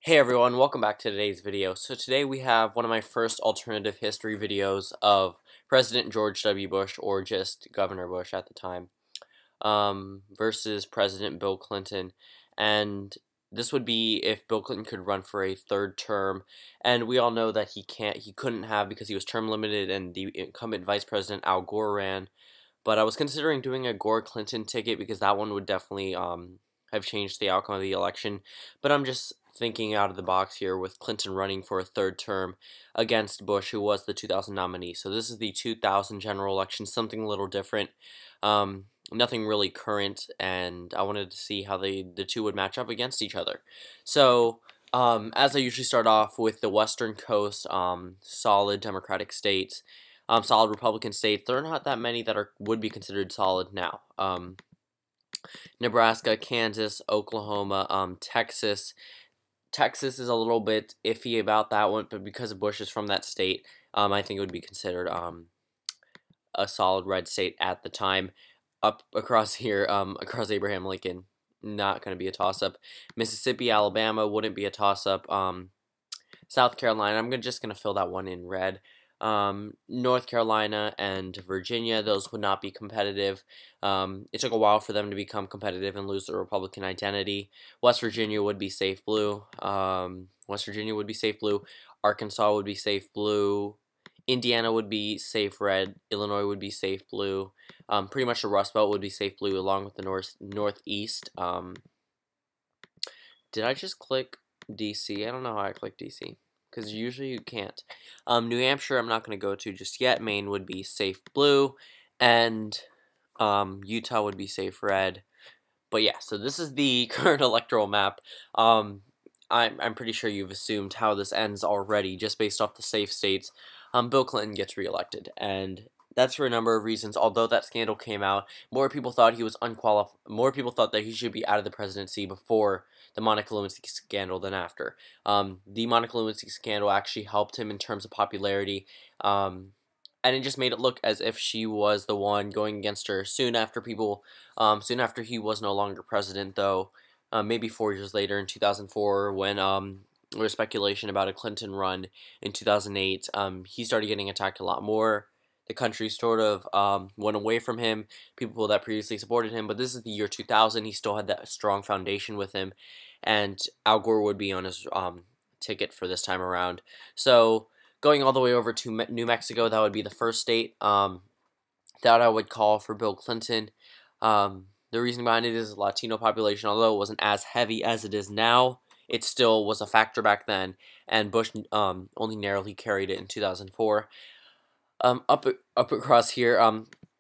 Hey everyone, welcome back to today's video. So today we have one of my first alternative history videos of President George W. Bush, or just Governor Bush at the time, versus President Bill Clinton. And this would be if Bill Clinton could run for a third term, and we all know that he couldn't have because he was term limited and the incumbent Vice President Al Gore ran. But I was considering doing a Gore-Clinton ticket because that one would definitely have changed the outcome of the election. But I'm just thinking out of the box here with Clinton running for a third term against Bush, who was the 2000 nominee. So this is the 2000 general election, something a little different. Nothing really current, and I wanted to see how the two would match up against each other. So as I usually start off with the Western Coast, solid Democratic states. Solid Republican states. There are not that many that would be considered solid now. Nebraska, Kansas, Oklahoma, Texas. Texas is a little bit iffy about that one, but because Bush is from that state, I think it would be considered a solid red state at the time. Up across here, across Abraham Lincoln, not going to be a toss-up. Mississippi, Alabama wouldn't be a toss-up. South Carolina, I'm just going to fill that one in red. North Carolina and Virginia, those would not be competitive. It took a while for them to become competitive and lose their Republican identity. West Virginia would be safe blue. West Virginia would be safe blue. Arkansas would be safe blue. Indiana would be safe red. Illinois would be safe blue. Pretty much the Rust Belt would be safe blue, along with the Northeast. Did I just click DC? I don't know how I clicked DC, because usually you can't. New Hampshire, I'm not going to go to just yet. Maine would be safe blue, and Utah would be safe red. But yeah, so this is the current electoral map. I'm pretty sure you've assumed how this ends already, just based off the safe states. Bill Clinton gets reelected, and that's for a number of reasons. Although that scandal came out, more people thought he was unqualified. More people thought that he should be out of the presidency before the Monica Lewinsky scandal than after. The Monica Lewinsky scandal actually helped him in terms of popularity, and it just made it look as if she was the one going against her. Soon after soon after he was no longer president, though, maybe 4 years later in 2004, when there was speculation about a Clinton run in 2008, he started getting attacked a lot more. The country sort of went away from him, people that previously supported him, but this is the year 2000. He still had that strong foundation with him, and Al Gore would be on his ticket for this time around. So going all the way over to New Mexico, that would be the first state that I would call for Bill Clinton. The reason behind it is the Latino population. Although it wasn't as heavy as it is now, it still was a factor back then, and Bush only narrowly carried it in 2004. Up across here,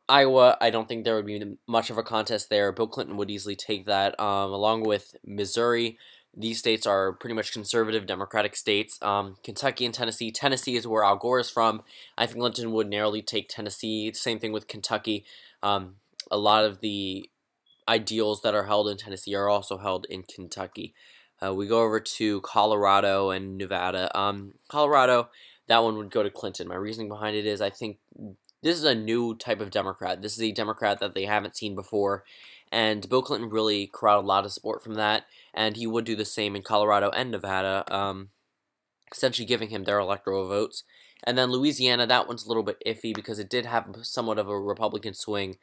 Iowa, I don't think there would be much of a contest there. Bill Clinton would easily take that, along with Missouri. These states are pretty much conservative Democratic states. Kentucky and Tennessee. Tennessee is where Al Gore is from. I think Clinton would narrowly take Tennessee. Same thing with Kentucky. A lot of the ideals that are held in Tennessee are also held in Kentucky. We go over to Colorado and Nevada. Colorado, that one would go to Clinton. My reasoning behind it is I think this is a new type of Democrat. This is a Democrat that they haven't seen before, and Bill Clinton really corralled a lot of support from that, and he would do the same in Colorado and Nevada, essentially giving him their electoral votes. And then Louisiana, that one's a little bit iffy because it did have somewhat of a Republican swing,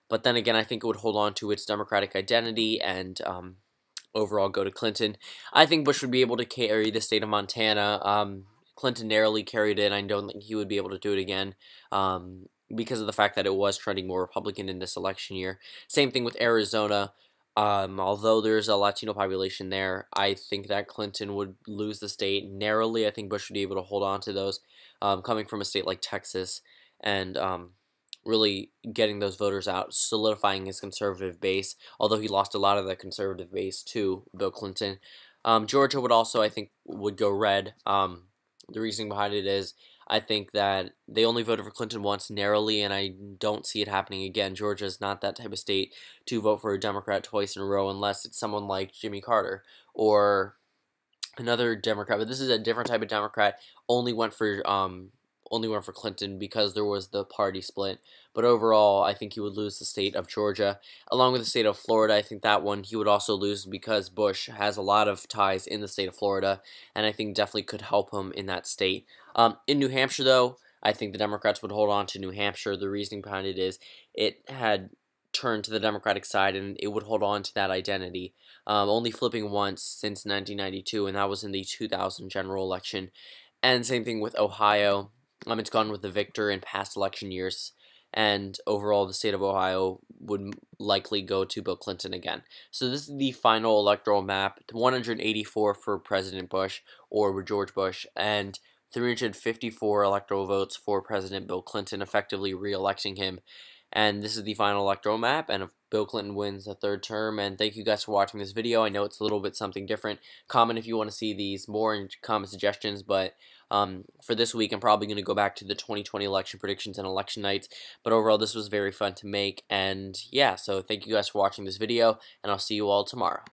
but then again, I think it would hold on to its Democratic identity and overall go to Clinton. I think Bush would be able to carry the state of Montana. Clinton narrowly carried it. I don't think he would be able to do it again because of the fact that it was trending more Republican in this election year. Same thing with Arizona. Although there's a Latino population there, I think that Clinton would lose the state narrowly. I think Bush would be able to hold on to those, coming from a state like Texas, and really getting those voters out, solidifying his conservative base, although he lost a lot of that conservative base to Bill Clinton. Georgia would also, I think, would go red. The reasoning behind it is I think that they only voted for Clinton once narrowly, and I don't see it happening again. Georgia is not that type of state to vote for a Democrat twice in a row unless it's someone like Jimmy Carter or another Democrat. But this is a different type of Democrat. Only only went for Clinton because there was the party split. But overall, I think he would lose the state of Georgia. Along with the state of Florida, I think that one he would also lose because Bush has a lot of ties in the state of Florida, and I think definitely could help him in that state. In New Hampshire, though, I think the Democrats would hold on to New Hampshire. The reasoning behind it is it had turned to the Democratic side, and it would hold on to that identity. Only flipping once since 1992, and that was in the 2000 general election. And same thing with Ohio. It's gone with the victor in past election years, and overall the state of Ohio would likely go to Bill Clinton again. So this is the final electoral map: 184 for President Bush or George Bush, and 354 electoral votes for President Bill Clinton, effectively re-electing him. And this is the final electoral map, and if Bill Clinton wins the third term. And thank you guys for watching this video. I know it's a little bit something different. Comment if you want to see these more and comment suggestions, but for this week, I'm probably going to go back to the 2020 election predictions and election nights. But overall, this was very fun to make, and yeah, so thank you guys for watching this video, and I'll see you all tomorrow.